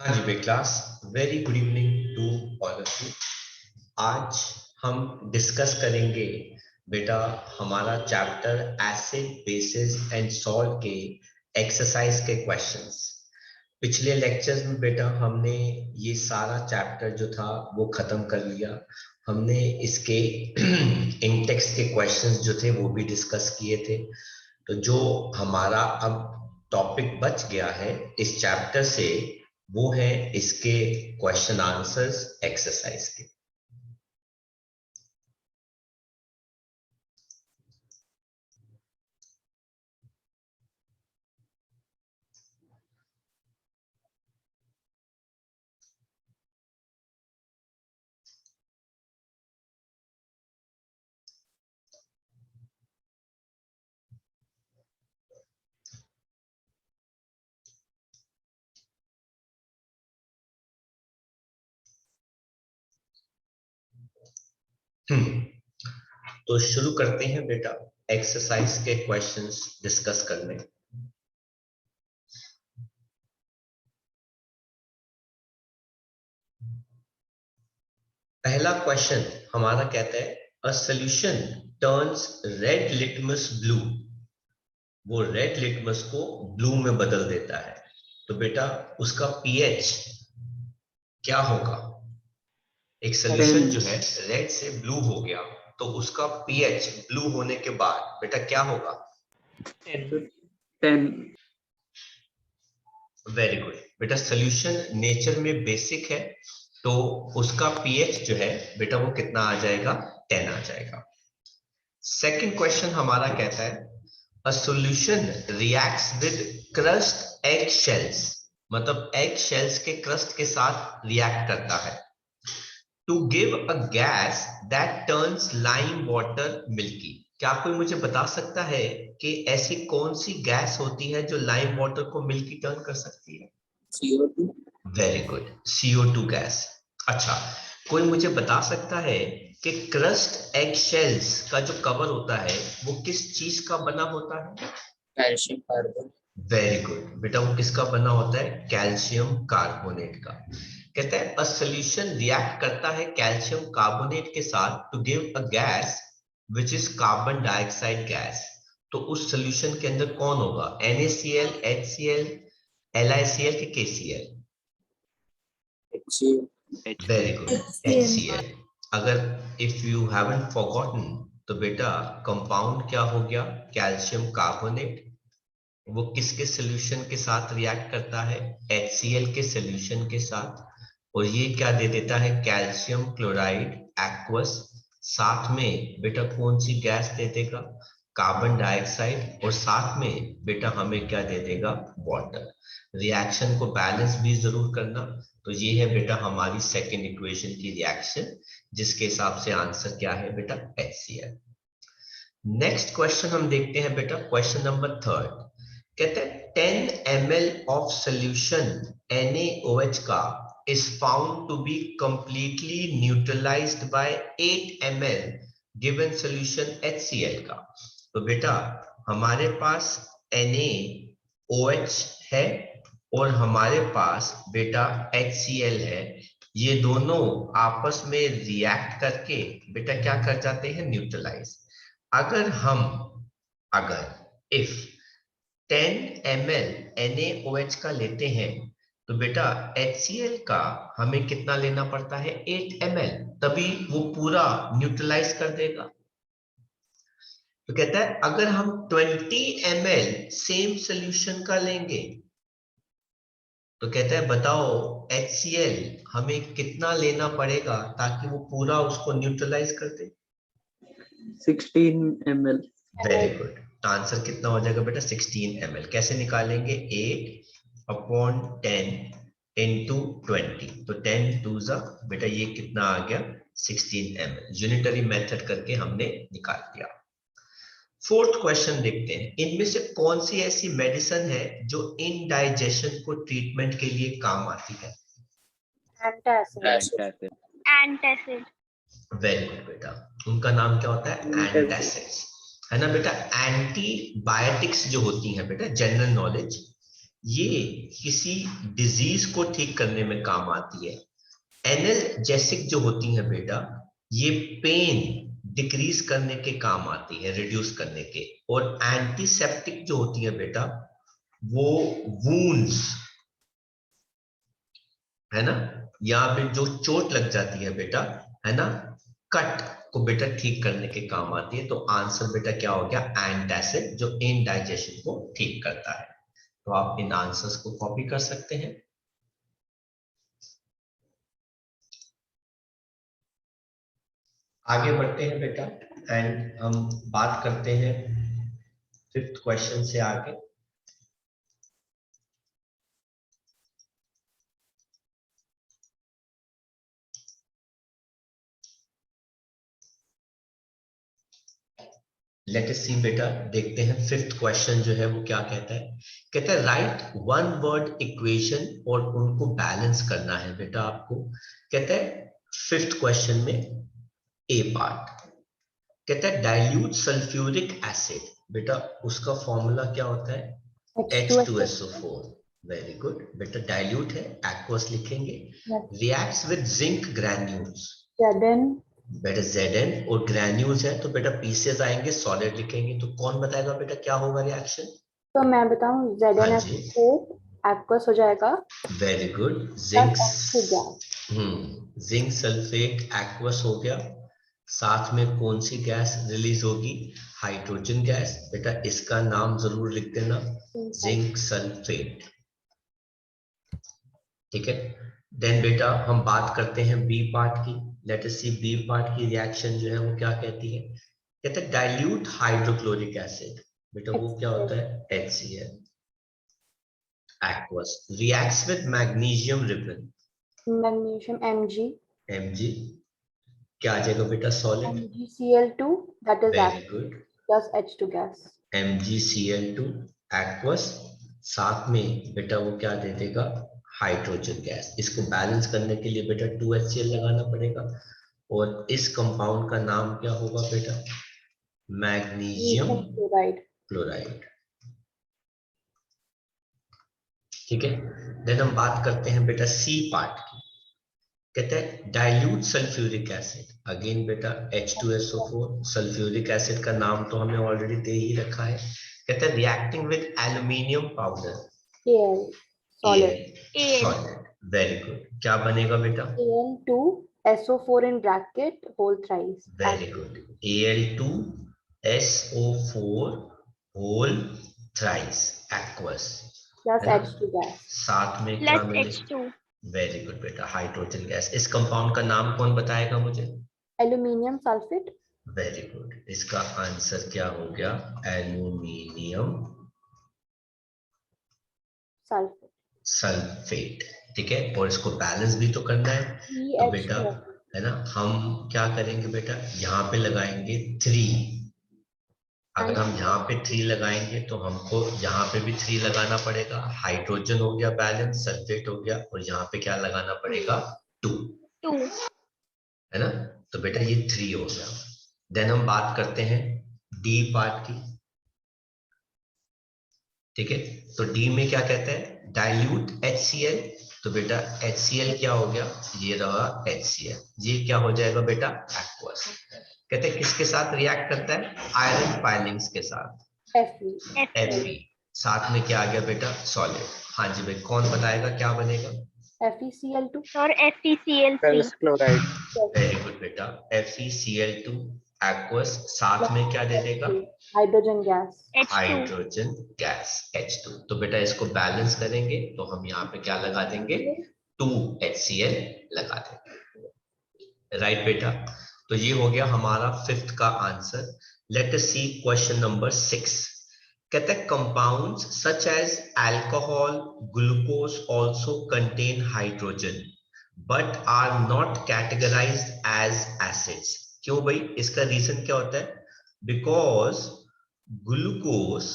हाँ जी बेक्लास, very good evening to all of you. आज हम डिस्कस करेंगे बेटा हमारा chapter acid bases and salt के एक्सरसाइज के क्वेश्चंस। पिछले लेक्चर्स में बेटा हमने ये सारा चैप्टर जो था वो खत्म कर लिया। हमने इसके इन टेक्स्ट के क्वेश्चंस जो थे वो भी डिस्कस किए थे। तो जो हमारा अब टॉपिक बच गया है इस चैप्टर से वो है इसके क्वेश्चन आंसर्स एक्सरसाइज के। तो शुरू करते हैं बेटा एक्सरसाइज के क्वेश्चंस डिस्कस करने। पहला क्वेश्चन हमारा कहता है a solution turns red litmus blue. वो रेड लिटमस को ब्लू में बदल देता है, तो बेटा उसका पीएच क्या होगा? एक सॉल्यूशन जो है रेड से ब्लू हो गया तो उसका पीएच ब्लू होने के बाद बेटा क्या होगा? 10। वेरी गुड बेटा, सॉल्यूशन नेचर में बेसिक है तो उसका पीएच जो है बेटा वो कितना आ जाएगा? 10 आ जाएगा। सेकंड क्वेश्चन हमारा कहता है a solution reacts with crust egg shells, मतलब एग शेल्स के क्रस्ट के साथ रिएक्ट करता है to give a gas that turns lime water milky. क्या कोई मुझे बता सकता है कि ऐसी कौन सी गैस होती है जो लाइम वाटर को मिल्की टर्न कर सकती है? CO2। Very good, CO2 gas. अच्छा, कोई मुझे बता सकता है कि क्रस्ट एग शेल्स का जो कवर होता है वो किस चीज का बना होता है? Calcium carbon. वेरी गुड बेटा, वो किसका बना होता है? कैल्शियम कार्बोनेट का। कहते हैं अ सॉल्यूशन रिएक्ट करता है कैल्शियम कार्बोनेट के साथ to give a gas which is carbon dioxide gas. तो उस सॉल्यूशन के अंदर कौन होगा? NaCl, HCl, LiCl के KCl? Very good, HCl। अगर इफ यू हैवंट फॉरगॉटन तो बेटा कंपाउंड क्या हो गया? Calcium carbonate. वो किसके सॉल्यूशन के साथ रिएक्ट करता है? HCl के सॉल्यूशन के साथ। और ये क्या दे देता है? Calcium chloride aqueous. साथ में बेटा कौन सी गैस दे देगा? Carbon dioxide. और साथ में बेटा हमें क्या दे देगा? वाटर। रिएक्शन को बैलेंस भी जरूर करना। तो ये है बेटा हमारी सेकेंड इक्वेशन की रिएक्शन, जिसके हिसाब से आंसर क्या है बेटा? HCl। नेक्स्ट क्वेश्चन हम देखते हैं बेटा, क्वेश्चन नंबर थर्ड। कहते हैं 10 ml ऑफ सॉल्यूशन NaOH का is found to be completely neutralized by 8 ml given solution HCl का। तो बेटा हमारे पास NaOH है और हमारे पास बेटा HCl है। ये दोनों आपस में रिएक्ट करके बेटा क्या कर जाते हैं? न्यूट्रलाइज। अगर इफ 10 ml NaOH का लेते हैं तो बेटा HCl का हमें कितना लेना पड़ता है? 8 ml, तभी वो पूरा न्यूट्रलाइज कर देगा। तो कहता है अगर हम 20 ml सेम सॉल्यूशन का लेंगे तो कहता है बताओ HCl हमें कितना लेना पड़ेगा ताकि वो पूरा उसको न्यूट्रलाइज कर दे? 16 ml। वेरी गुड, तो आंसर कितना हो जाएगा बेटा? 16 ml। कैसे निकालेंगे? 8/10 into 20, तो 10 2 जा बेटा ये कितना आ गया? 16 ml। यूनिटरी मेथड करके हमने निकाल दिया। फोर्थ क्वेश्चन देखते हैं, इनमें से कौन सी ऐसी मेडिसिन है जो इनडाइजेशन को ट्रीटमेंट के लिए काम आती है? एंटासिड। वेरी गुड बेटा, उनका नाम क्या होता है? एंटासिड्स, है ना बेटा। एंटीबायोटिक्स जो होती हैं बेटा, जनरल नॉलेज, ये किसी डिजीज को ठीक करने में काम आती है। एनाल्जेसिक जो होती है बेटा, ये पेन डिक्रीज करने के काम आती है, रिड्यूस करने के। और एंटीसेप्टिक जो होती है बेटा, वो वूंड्स, है ना, यहाँ पे जो चोट लग जाती है बेटा, है ना, कट को बेटा ठीक करने के काम आती है। तो आंसर बेटा क्या हो गया, एंटासिड, जो इनडाइजेशन को ठीक करता है। तो आप इन आंसर्स को कॉपी कर सकते हैं। आगे बढ़ते हैं बेटा, एंड हम बात करते हैं 5th क्वेश्चन से आगे। लेट अस सी बेटा, देखते हैं 5th क्वेश्चन जो है वो क्या कहता है। कहता है राइट वन वर्ड इक्वेशन, और उनको बैलेंस करना है बेटा आपको। कहता है 5th क्वेश्चन में ए पार्ट, कहता है डाइल्यूट सल्फ्यूरिक एसिड, बेटा उसका फॉर्मूला क्या होता है, H2SO4। वेरी गुड बेटा, डाइल्यूट है, एक्वस लिखेंगे। रिएक्ट्स विद जिंक ग्रैन्यूल्स, बेटा Zn, और ग्रैन्यूल्स है तो बेटा पीसेस आएंगे, सॉलिड लिखेंगे। तो कौन बताएगा बेटा क्या होगा रिएक्शन? तो मैं बताऊं, ZnHO एक्वस हो जाएगा। Very good, zinc gas. Zinc sulphate aqueous हो गया। साथ में कौन सी गैस रिलीज होगी, हाइड्रोजन गैस। बेटा इसका नाम जरूर लिख देना, जिंक सल्फेट। ठीक है, देन बेटा हम बात करते हैं बी पार्ट की। Let us see B part की रिएक्शन जो है वो क्या कहती है। कहते हैं डाइल्यूट हाइड्रोक्लोरिक एसिड, बेटा वो क्या होता है, HCl aqueous, reacts with magnesium ribbon, magnesium Mg, क्या आ जाएगा बेटा, solid, MgCl2 that is very good, plus H2 gas। MgCl2 aqueous, साथ में बेटा वो क्या दे देगा, हाइड्रोजन गैस। इसको बैलेंस करने के लिए बेटा 2HCl लगाना पड़ेगा, और इस कंपाउंड का नाम क्या होगा बेटा, मैग्नीशियम क्लोराइड। ठीक है, देन हम बात करते हैं बेटा सी पार्ट की। कहते हैं डाइल्यूट सल्फ्यूरिक एसिड, अगेन बेटा H2SO4, सल्फ्यूरिक एसिड का नाम तो हमें ऑलरेडी दे ही रखा है। कहते हैं reacting with aluminium powder, solid, very good, क्या बनेगा बेटा, Al2SO4 in bracket whole thrice। Very good, Al2SO4 whole thrice aqueous, plus H2 gas। साथ में क्या मिलेगा, वेरी गुड बेटा, हाइड्रोजन गैस। इस कंपाउंड का नाम कौन बताएगा मुझे, एल्यूमिनियम सल्फेट। वेरी गुड, इसका आंसर क्या हो गया, एल्यूमिनियम सल्फेट। सल्फेट। ठीक है, और इसको बैलेंस भी तो करना है। तो बेटा है ना, हम क्या करेंगे बेटा, यहाँ पे लगाएंगे 3। अगर हम यहाँ पे 3 लगाएंगे तो हमको यहाँ पे भी 3 लगाना पड़ेगा। हाइड्रोजन हो गया बैलेंस, सल्फेट हो गया, और यहाँ पे क्या लगाना पड़ेगा, 2, है ना। तो बेटा ये 3 हो गया। देन हम बात करते हैं डी पार्ट की। ठीक है, तो डी में क्या कहते हैं, डाइल्यूट HCl, तो बेटा HCl क्या हो गया, ये रहा HCl, ये क्या हो जाएगा बेटा, एक्वस। कहते हैं किसके साथ रिएक्ट करता है, आयरन फाइलिंग्स के साथ, Fe, साथ में क्या आ गया बेटा, सॉलिड। हाँ जी भाई, कौन बताएगा क्या बनेगा, FeCl2 और FeCl3 क्लोराइड। वेरी गुड बेटा, FeCl2 एक्वस, साथ में क्या दे देगा, hydrogen gas, hydrogen gas H2। तो बेटा इसको बैलेंस करेंगे तो हम यहाँ पे क्या लगा देंगे, 2HCl लगा देंगे। राइट बेटा, तो ये हो गया हमारा 5th का answer. Let us see question number 6। कहते हैं compounds such as alcohol, glucose also contain hydrogen but are not categorized as acids. क्यों भाई, इसका रीजन क्या होता है, because glucose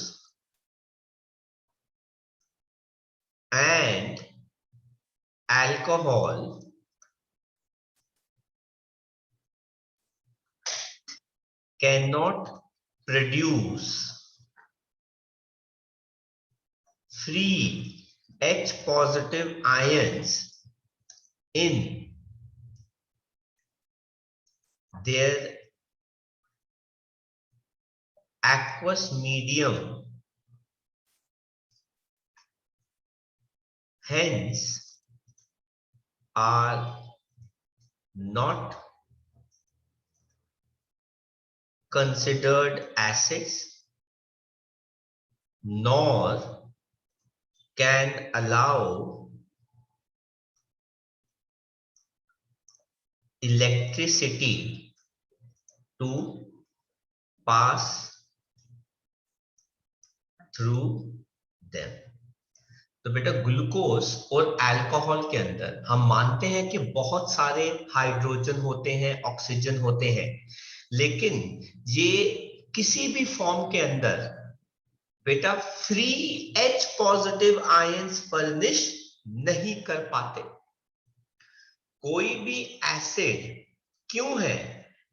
and alcohol cannot produce free H positive ions in their aqueous medium, hence are not considered acids, nor can allow electricity to pass through them. तो बेटा glucose और alcohol के अंदर हम मानते हैं कि बहुत सारे हाइड्रोजन होते हैं, ऑक्सीजन होते हैं, लेकिन ये किसी भी फॉर्म के अंदर बेटा free H positive ions furnish नहीं कर पाते। कोई भी एसिड क्यों है?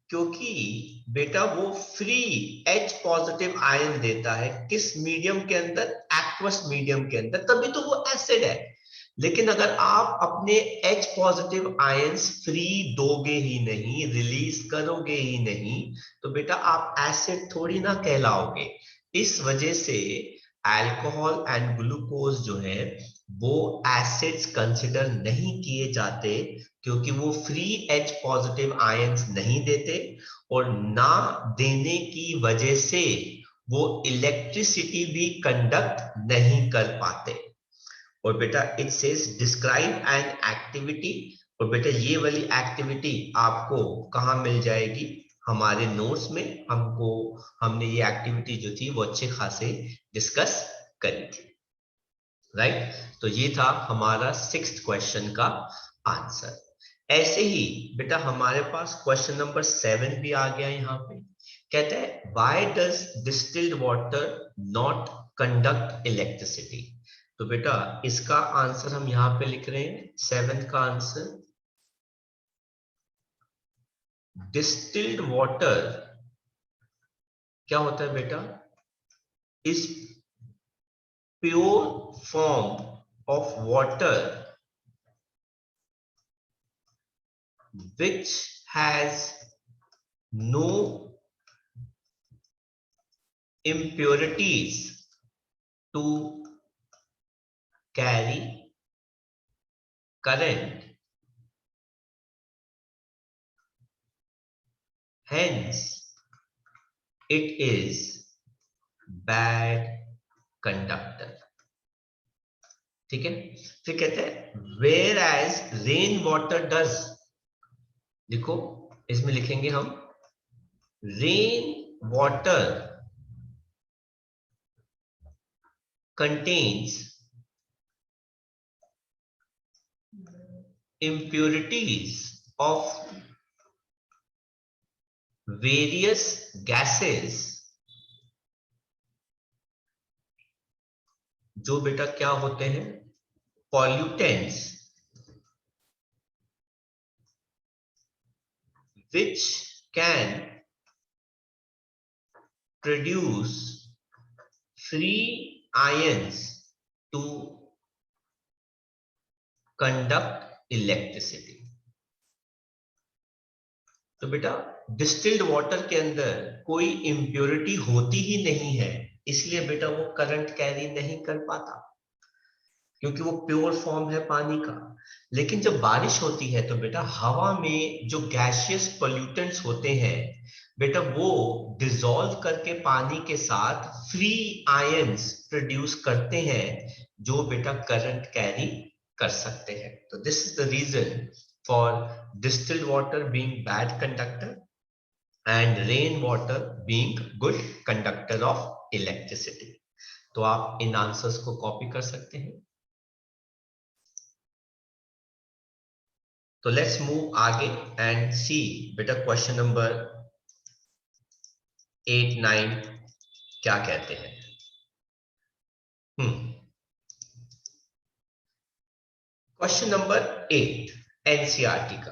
क्योंकि बेटा वो फ्री H पॉजिटिव आयन देता है किस मीडियम के अंदर? एक्वस मीडियम के अंदर, तभी तो वो एसिड है। लेकिन अगर आप अपने H पॉजिटिव आयंस फ्री दोगे ही नहीं, रिलीज करोगे ही नहीं, तो बेटा आप एसिड थोड़ी ना कहलाओगे। इस वजह से अल्कोहल एंड ग्लूकोज जो है वो एसिड्स कंसिडर नहीं किए जाते, क्योंकि वो फ्री H पॉजिटिव आयंस नहीं देते और ना देने की वजह से वो इलेक्ट्रिसिटी भी कंडक्ट नहीं कर पाते। और बेटा it says describe an activity, और बेटा ये वाली एक्टिविटी आपको कहाँ मिल जाएगी? हमारे नोट्स में हमने ये एक्टिविटी जो थी वो अच्छे खासे डिस्कस करी थी, राइट? तो ये था हमारा 6th क्वेश्चन का आंसर। ऐसे ही बेटा हमारे पास क्वेश्चन नंबर 7 भी आ गया यहाँ पे। कहता है why does distilled water not conduct electricity? तो बेटा इसका आंसर हम यहाँ पे लिख रहे हैं, 7th का आंसर। डिस्टिल्ड वाटर क्या होता है बेटा? Is pure form of water which has no impurities to carry current, hence it is bad conductor। ठीक है, फिर कहते हैं where as rain water does, देखो इसमें लिखेंगे हम rain water contains impurities of various gases, जो बेटा क्या होते हैं? pollutants, which can produce free ions to conduct electricity। तो बेटा डिस्टिल्ड वाटर के अंदर कोई इम्प्योरिटी होती ही नहीं है, इसलिए बेटा वो करंट कैरी नहीं कर पाता, क्योंकि वो प्योर फॉर्म है पानी का। लेकिन जब बारिश होती है तो बेटा हवा में जो गैसियस पोल्यूटेंट्स होते हैं बेटा वो डिसॉल्व करके पानी के साथ फ्री आयंस प्रोड्यूस करते हैं, जो बेटा करंट कैरी कर सकते हैं। तो this is the reason for distilled water being bad conductor and rain water being good conductor of electricity. तो आप इन आंसर्स को कॉपी कर सकते हैं। तो लेट्स मूव आगे एंड सी बेटा क्वेश्चन नंबर 8, 9 क्या कहते हैं। क्वेश्चन नंबर 8 एनसीईआरटी का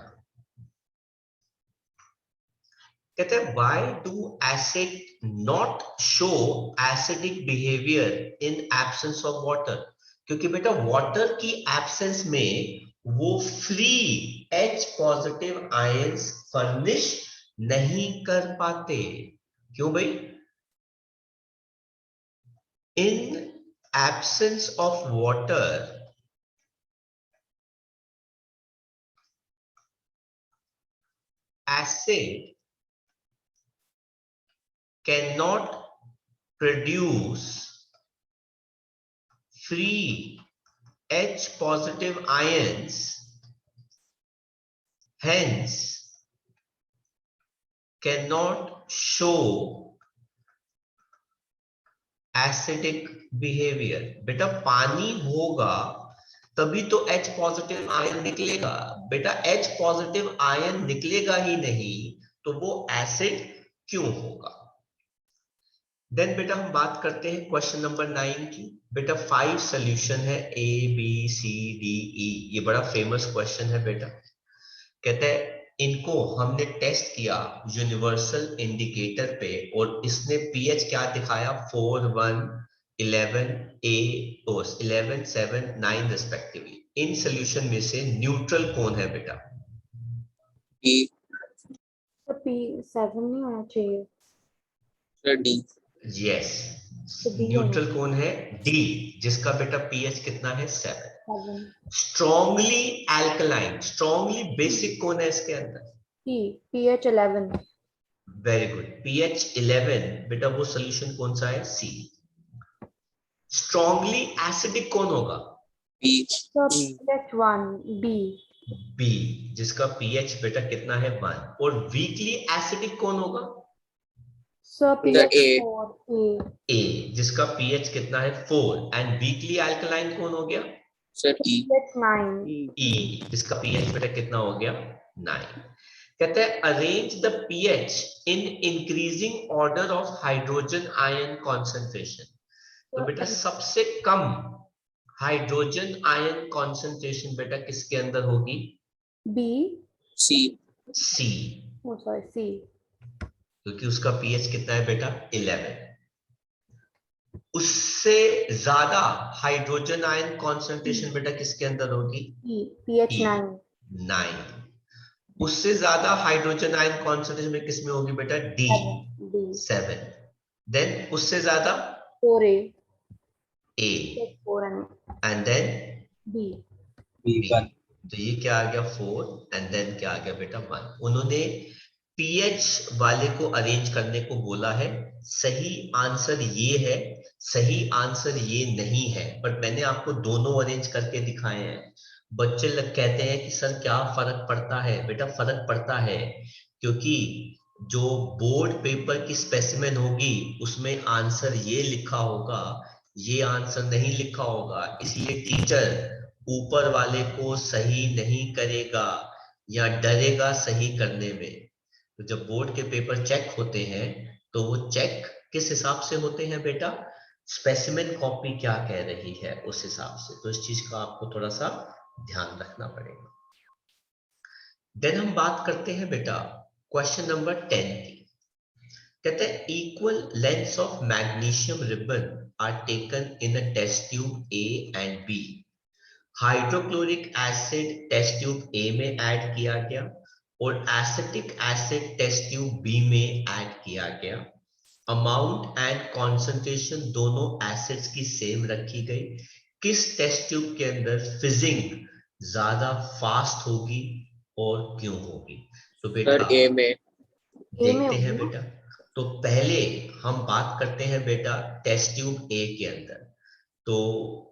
कहते हैं why do acid not show acidic behaviour in absence of water? क्योंकि बेटा वाटर की एब्सेंस में वो free H positive ions furnish नहीं कर पाते। क्यों भाई? In absence of water, acid cannot produce free H positive ions, hence cannot show acidic behavior। बेटा पानी होगा तभी तो H पॉजिटिव आयन निकलेगा। बेटा H पॉजिटिव आयन निकलेगा ही नहीं तो वो एसिड क्यों होगा? देन बेटा हम बात करते हैं क्वेश्चन नंबर 9 की। बेटा 5 सॉल्यूशन है A B C D E। ये बड़ा फेमस क्वेश्चन है बेटा। कहते हैं इनको हमने टेस्ट किया यूनिवर्सल इंडिकेटर पे और इसने पीएच क्या दिखाया? 4, 1, 11, 11, 7, 9 रिस्पेक्टिवली। इन सॉल्यूशन में से न्यूट्रल कौन है बेटा? तो P7 नहीं होना चाहिए। डी। यस, तो D न्यूट्रल कौन है? डी, जिसका बेटा पीएच कितना है? 7। 7 स्ट्रॉन्गली एल्कलाइन, स्ट्रॉन्गली बेसिक कौन है इसके अंदर? pH 11। Very good, pH 11। बेटा वो सॉल्यूशन कौन सा है? सी। स्ट्रॉन्गली एसिडिक कौन होगा? तो pH 1 B। बी, जिसका pH बेटा कितना है? 1। और वीकली एसिडिक कौन होगा? So pH 4 A। ए, जिसका pH कितना है? 4। एंड वीकली अल्कलाइन कौन हो गया? सर ई। pH 9 ई, जिसका pH बेटा कितना हो गया? 9। कहते हैं arrange the pH in increasing order of hydrogen ion concentration. तो बेटा सबसे कम हाइड्रोजन आयन कॉन्सेंट्रेशन बेटा किसके अंदर होगी? B। सी। सी, Oh sorry C। क्योंकि उसका pH कितना है बेटा? 11। उससे ज्यादा हाइड्रोजन आयन कॉन्सेंट्रेशन बेटा किसके अंदर होगी? pH 9। 9। उससे ज्यादा हाइड्रोजन आयन कॉन्सेंट्रेशन में किसमें होगी बेटा? डी, 7। देन उससे ज्यादा 4 A। A, 4 and then B। B. तो ये क्या आ गया? 4। एंड देन क्या आ गया बेटा? 1। उन्होंने पीएच वाले को अरेंज करने को बोला है। सही आंसर ये है, सही आंसर ये नहीं है, पर मैंने आपको दोनों अरेंज करके दिखाए हैं। बच्चे लोग कहते हैं कि सर क्या फर्क पड़ता है? बेटा फर्क पड़ता है, क्योंकि जो बोर्ड पेपर की स्पेसिमेन होगी उसमें आंसर ये लिखा होगा, ये आंसर नहीं लिखा होगा, इसलिए टीचर ऊपर वाले को सही नहीं करेगा या डरेगा सही करने में। तो जब बोर्ड के पेपर चेक होते हैं तो वो चेक किस हिसाब से होते हैं बेटा? स्पेसिमेन कॉपी क्या कह रही है उस हिसाब से। तो इस चीज का आपको थोड़ा सा ध्यान रखना पड़ेगा। देन हम बात करते हैं बेटा क्वेश्चन नंबर 10 की। कहते हैं equal lengths of magnesium ribbon are taken in a test tube A and B. Hydrochloric acid test tube A में ऐड किया गया और acetic acid test tube B में ऐड किया गया। अमाउंट एंड कॉन्सेंट्रेशन दोनों एसिड्स की सेम रखी गई। किस टेस्ट ट्यूब के अंदर फिजिंग ज्यादा फास्ट होगी और क्यों होगी? तो बेटा सर ए में। देखते हैं बेटा। तो पहले हम बात करते हैं बेटा टेस्ट ट्यूब ए के अंदर। तो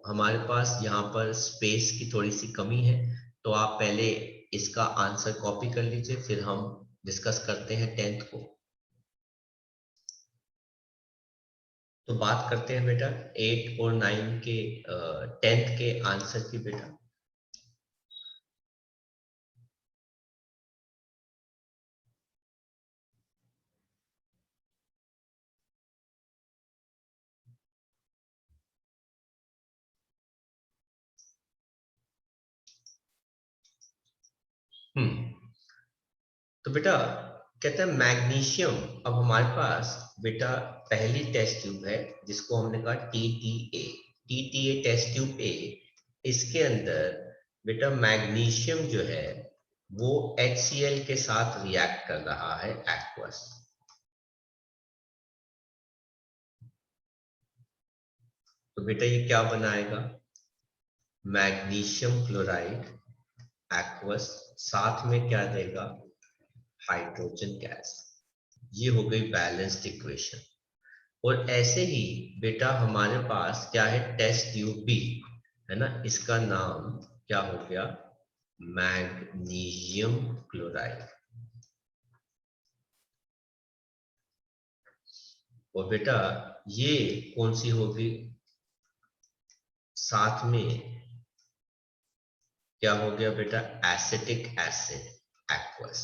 हमारे पास यहाँ पर स्पेस की थोड़ी सी कमी है, तो आप पहले इसका आंसर कॉपी कर लीजिए, फिर हम डिस्कस करते हैं 10th को। तो बात करते हैं बेटा 8 और 9 के 10th के आंसर की बेटा। तो बेटा कहते हैं मैग्नीशियम। अब हमारे पास बेटा पहली टेस्ट ट्यूब है जिसको हमने कहा TTA। TTA test tube A, इसके अंदर बेटा मैग्नीशियम जो है वो HCl के साथ रिएक्ट कर रहा है एक्वस। तो बेटा ये क्या बनाएगा, मैग्नीशियम क्लोराइड एक्वस, साथ में क्या देगा, हाइड्रोजन गैस। ये हो गई बैलेंस्ड इक्वेशन। और ऐसे ही बेटा हमारे पास क्या है, टेस्ट ट्यूब बी है ना, इसका नाम क्या हो गया, मैग्नीशियम क्लोराइड। और बेटा ये कौन सी होगी, साथ में क्या हो गया बेटा, एसिटिक एसिड एक्वस।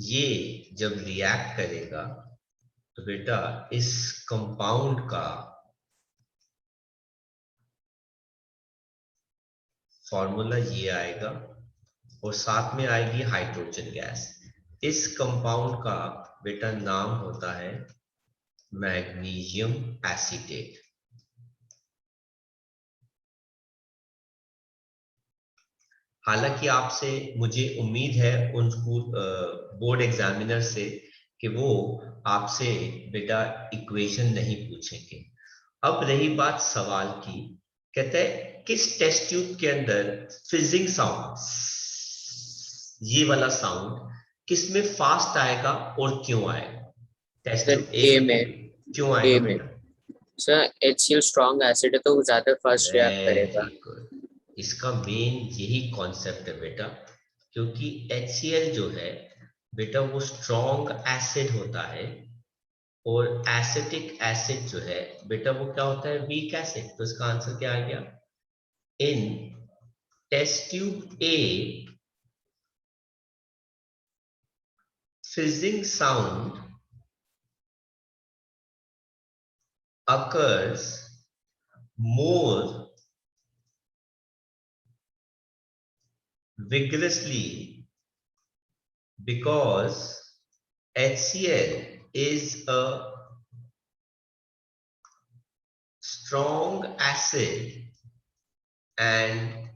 ये जब रिएक्ट करेगा तो बेटा इस कंपाउंड का फॉर्मूला ये आएगा और साथ में आएगी हाइड्रोजन गैस। इस कंपाउंड का बेटा नाम होता है मैग्नीशियम एसीटेट। हालांकि आपसे मुझे उम्मीद है उन बोर्ड एग्जामिनर से कि वो आपसे बेटा इक्वेशन नहीं पूछेंगे। अब रही बात सवाल की, कहते हैं किस टेस्ट ट्यूब के अंदर फिजिंग साउंड, ये वाला साउंड किसमें फास्ट आएगा और क्यों आएगा, टेस्ट ट्यूब A में, क्यों आएगा A में बेटा? सर HCl स्ट्रॉन्ग एसिड है तो वो ज्यादा फास्ट रिएक्ट करेगा। वेरी गुड, इसका मेन यही कॉन्सेप्ट है बेटा, क्योंकि HCl जो है बेटा वो स्ट्रॉन्ग एसिड होता है और एसिटिक एसिड जो है बेटा वो क्या होता है, वीक एसिड। तो इसका आंसर क्या आ गया, in test tube A fizzing sound occurs more vigorously because HCl is a strong acid and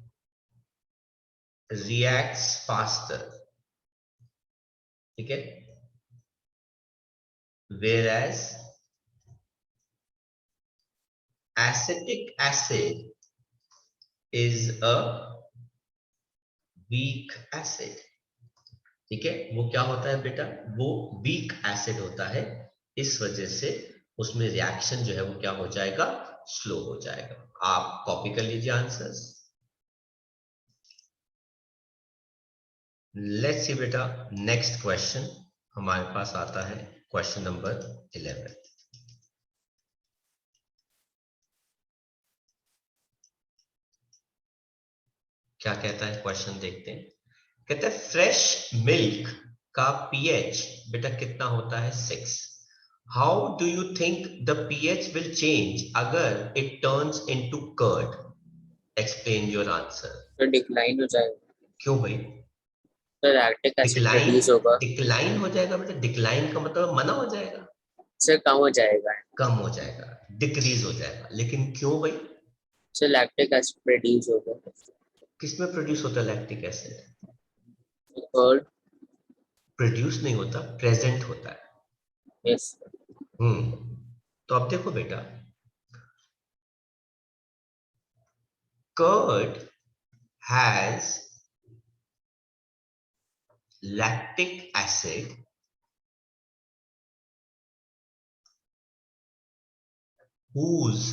reacts faster, ठीक है, whereas acetic acid is a weak acid, ठीक है। वो क्या होता है बेटा, वो वीक एसिड होता है, इस वजह से उसमें रिएक्शन जो है वो क्या हो जाएगा, स्लो हो जाएगा। आप कॉपी कर लीजिए आंसर्स। लेट्स सी बेटा नेक्स्ट क्वेश्चन हमारे पास आता है, क्वेश्चन नंबर 11। क्या कहता है क्वेश्चन, देखते हैं। कहता है फ्रेश मिल्क का पीएच बेटा कितना होता है, 6। How do you think the pH will change अगर it turns into curd, explain your answer. तो डिक्लाइन हो जाएगा। क्यों भाई, तो लैक्टिक एसिड प्रोड्यूस होगा। डिक्लाइन हो जाएगा बेटा, डिक्लाइन का मतलब मना हो जाएगा, सर कम हो जाएगा। कम हो जाएगा, डिक्रीज हो जाएगा, लेकिन क्यों भाई, सर लैक्टिक एसिड प्रोड्यूस होगा। किसमें प्रोड्यूस होता है लैक्टिक एसिड, कर्ड। प्रोड्यूस नहीं होता, प्रेजेंट होता है। यस। तो अब देखो बेटा, curd has lactic acid whose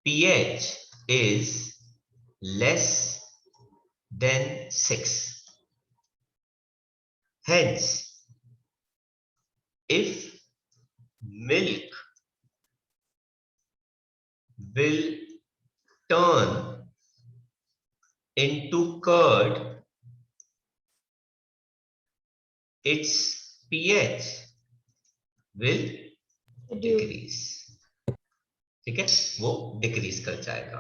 pH is less than 6. Hence, if milk will turn into curd, its pH will decrease, ठीक है, वो डिक्रीज कर जाएगा।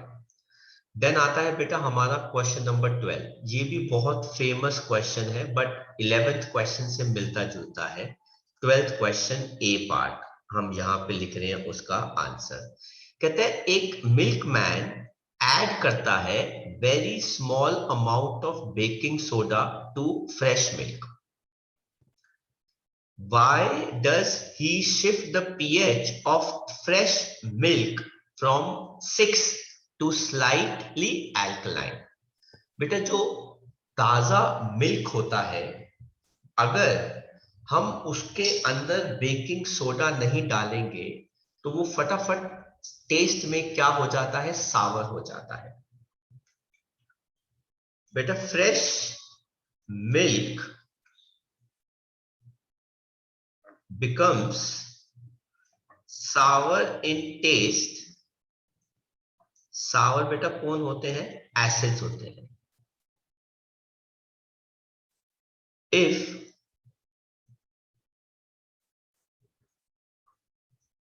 देन आता है बेटा हमारा क्वेश्चन नंबर 12। ये भी बहुत फेमस क्वेश्चन है बट 11th क्वेश्चन से मिलता जुलता है। 12th क्वेश्चन ए पार्ट हम यहाँ पे लिख रहे हैं उसका आंसर। कहते हैं एक मिल्कमैन ऐड करता है very small amount of baking soda to fresh milk. Why does he shift the pH of fresh milk from 6 to slightly alkaline? बेटा जो ताजा मिल्क होता है, अगर हम उसके अंदर बेकिंग सोडा नहीं डालेंगे तो वो फटाफट टेस्ट में क्या हो जाता है, सावर हो जाता है. बेटा fresh milk becomes sour in taste. sour बेटा कौन होते हैं, एसिड्स होते हैं. if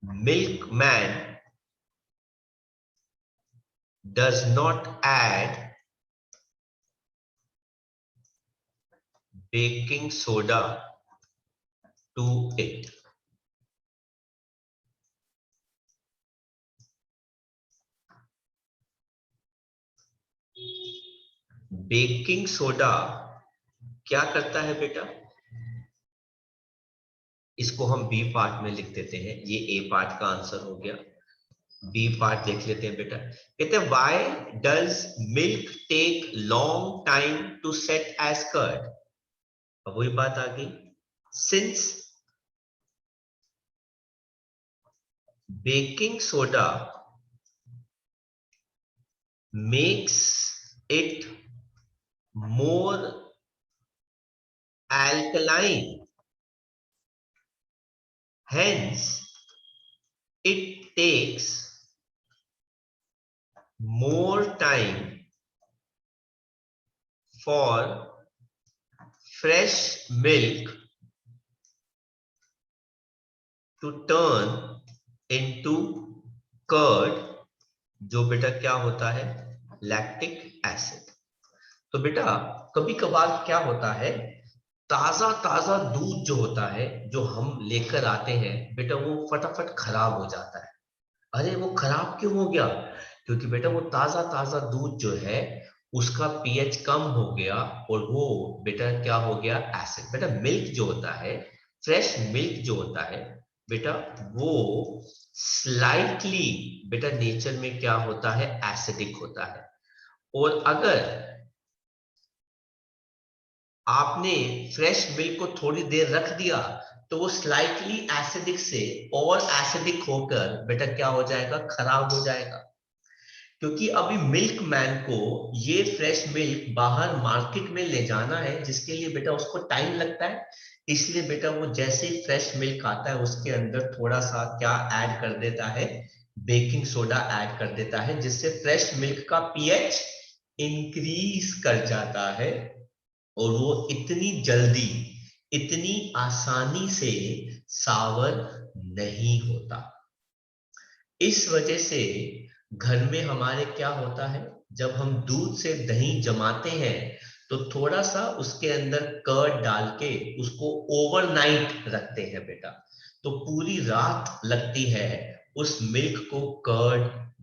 milkman does not add baking soda to it, baking soda क्या करता है बेटा, इसको हम बी पार्ट में लिख देते हैं. ये ए पार्ट का आंसर हो गया. बी पार्ट देख लेते हैं बेटा. कहते हैं why does milk take long time to set as curd. अब वही बात आ गई. Since baking soda makes it more alkaline, hence it takes more time for fresh milk to turn into curd, जो बेटा क्या होता है, लैक्टिक एसिड. तो बेटा कभी कभार क्या होता है, ताजा ताजा दूध जो होता है जो हम लेकर आते हैं बेटा, वो फटाफट खराब हो जाता है. अरे वो खराब क्यों हो गया, क्योंकि बेटा वो ताजा ताजा दूध जो है उसका पीएच कम हो गया और वो बेटा क्या हो गया, एसिड. बेटा मिल्क जो होता है, फ्रेश मिल्क जो होता है बेटा, वो स्लाइटली बेटा नेचर में क्या होता है, एसिडिक होता है. और अगर आपने फ्रेश मिल्क को थोड़ी देर रख दिया तो वो स्लाइटली एसिडिक से और एसिडिक होकर बेटा क्या हो जाएगा, खराब हो जाएगा. क्योंकि अभी मिल्क मैन को ये फ्रेश मिल्क बाहर मार्केट में ले जाना है, जिसके लिए बेटा उसको टाइम लगता है. इसलिए बेटा वो जैसे ही फ्रेश मिल्क आता है उसके अंदर थोड़ा सा क्या ऐड कर देता है, बेकिंग सोडा ऐड कर देता है, जिससे फ्रेश मिल्क का पीएच इंक्रीज कर जाता है और वो इतनी जल्दी इतनी आसानी से सावर नहीं होता. इस वजह से घर में हमारे क्या होता है, जब हम दूध से दही जमाते हैं तो थोड़ा सा उसके अंदर कर्ड डाल के उसको ओवरनाइट रखते हैं बेटा, तो पूरी रात लगती है उस मिल्क को कर्ड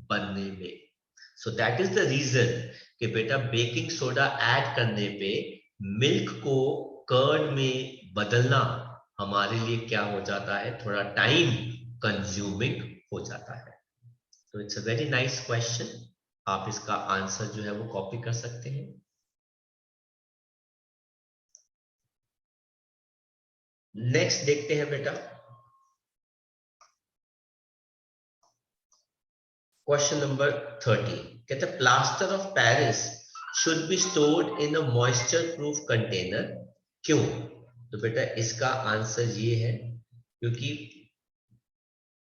बनने में. So that is the reason कि बेटा बेकिंग सोडा ऐड करने पे मिल्क को कर्ड में बदलना हमारे लिए क्या हो जाता है, थोड़ा टाइम कंज्यूमिंग हो जाता है. तो it's a very nice question. आप इसका आंसर जो है वो कॉपी कर सकते हैं. नेक्स्ट देखते हैं बेटा, क्वेश्चन नंबर 30. कहते हैं plaster of Paris should be stored in a moisture proof container. क्यों? तो बेटा इसका आंसर ये है क्योंकि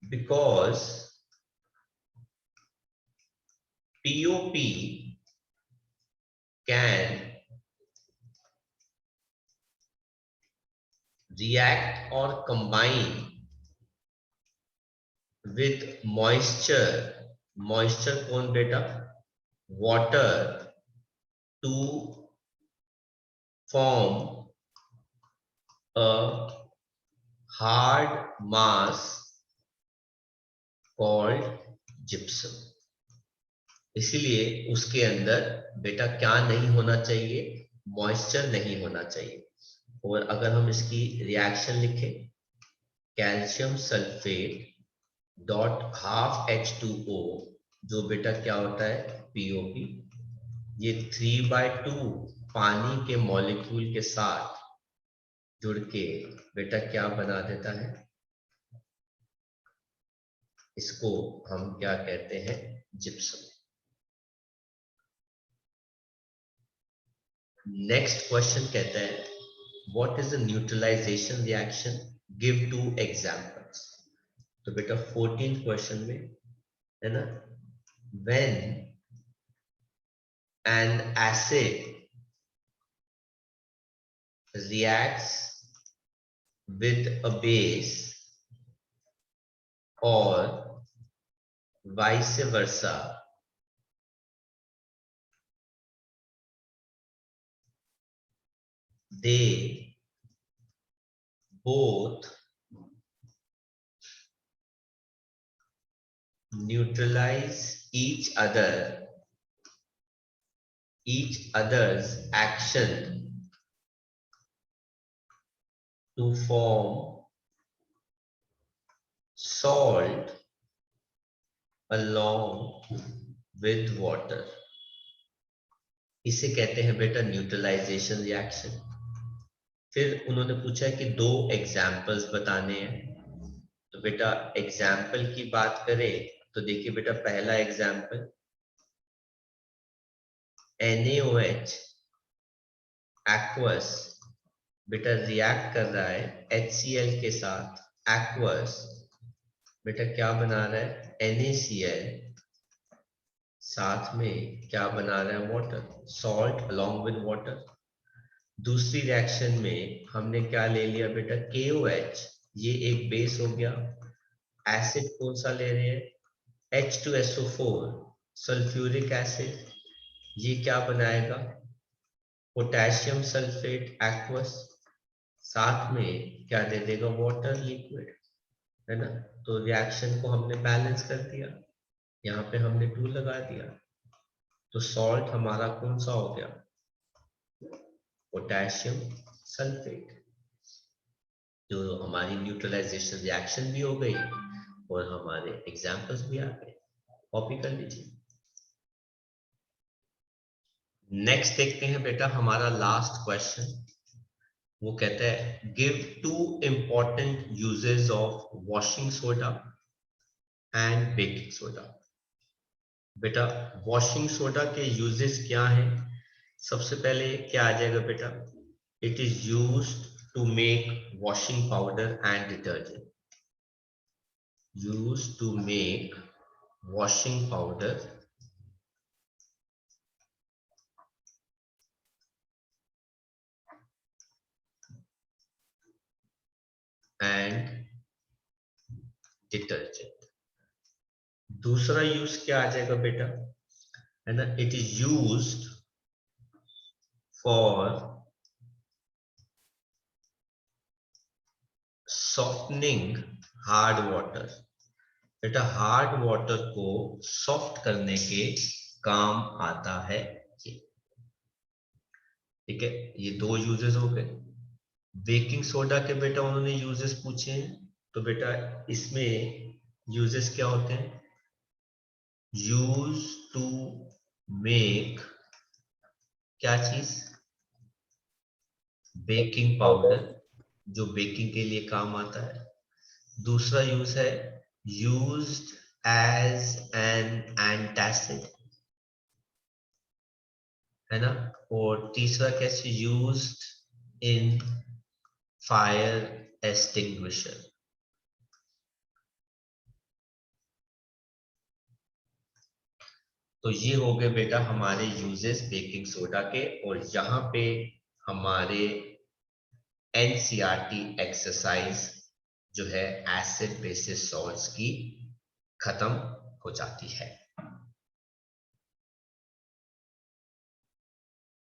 because POP can react or combine with moisture. Moisture कौन बेटा, water, to form a hard mass called gypsum. इसीलिए उसके अंदर बेटा क्या नहीं होना चाहिए, मॉइस्चर नहीं होना चाहिए। और अगर हम इसकी रिएक्शन लिखें, calcium sulphate dot half H2O, जो बेटा क्या होता है POP, ये 3/2 पानी के मॉलिक्यूल के साथ जुड़ के बेटा क्या बना देता है, इसको हम क्या कहते हैं, जिप्सम। नेक्स्ट क्वेश्चन कहता है what is the neutralization reaction, give 2 examples. तो बेटा 14th क्वेश्चन में है ना, when an acid reacts with a base or vice versa, they both neutralize each other's action to form salt along with water। इसे कहते हैं बेटा neutralisation reaction. फिर उन्होंने पूछा है कि 2 एग्जाम्पल्स बताने हैं। तो बेटा एग्जाम्पल की बात करें तो देखिए बेटा, पहला एग्जाम्पल NaOH एक्वस बेटा रिएक्ट कर रहा है HCl के साथ, एक्वस बेटा क्या बना रहा है NaCl, साथ में क्या बना रहा है water, salt along with water. दूसरी रिएक्शन में हमने क्या ले लिया बेटा KOH, ये एक बेस हो गया। एसिड कौन सा ले रहे हैं H2SO4 सल्फ्यूरिक एसिड, ये क्या बनाएगा पोटेशियम सल्फेट एक्वस, साथ में क्या दे देगा वाटर लिक्विड, है ना। तो रिएक्शन को हमने बैलेंस कर दिया, यहाँ पे हमने 2 लगा दिया। तो सॉल्ट हमारा कौन सा हो गया पोटेशियम सल्फेट। जो हमारी न्यूट्रलाइजेशन रिएक्शन भी हो गई और हमारे एग्जाम्पल्स भी आ गए, कॉपी कर लीजिए। नेक्स्ट देखते हैं बेटा हमारा लास्ट क्वेश्चन, वो कहता है give 2 important uses of washing soda and baking soda. बेटा वॉशिंग सोडा के यूजेस क्या हैं, सबसे पहले क्या आ जाएगा बेटा, it is used to make washing powder and detergent, used to make washing powder and detergent. दूसरा यूज क्या आ जाएगा बेटा, है ना, it is used for softening hard water. बेटा हार्ड वाटर को सॉफ्ट करने के काम आता है ये, ठीक है। ये 2 यूजेस हो गए। बेकिंग सोडा के बेटा उन्होंने यूजेस पूछे हैं, तो बेटा इसमें यूजेस क्या होते हैं, यूज टू मेक क्या चीज, बेकिंग पाउडर, जो बेकिंग के लिए काम आता है। दूसरा यूज है यूज्ड एज एन एंटासिड, है ना। और तीसरा कैसे, यूज्ड इन फायर एक्सटिंग्विशर। तो ये हो गए बेटा हमारे यूजेस बेकिंग सोडा के, और यहाँ पे हमारे NCERT एक्सरसाइज जो है एसिड बेसिस सॉल्ट्स की खत्म हो जाती है।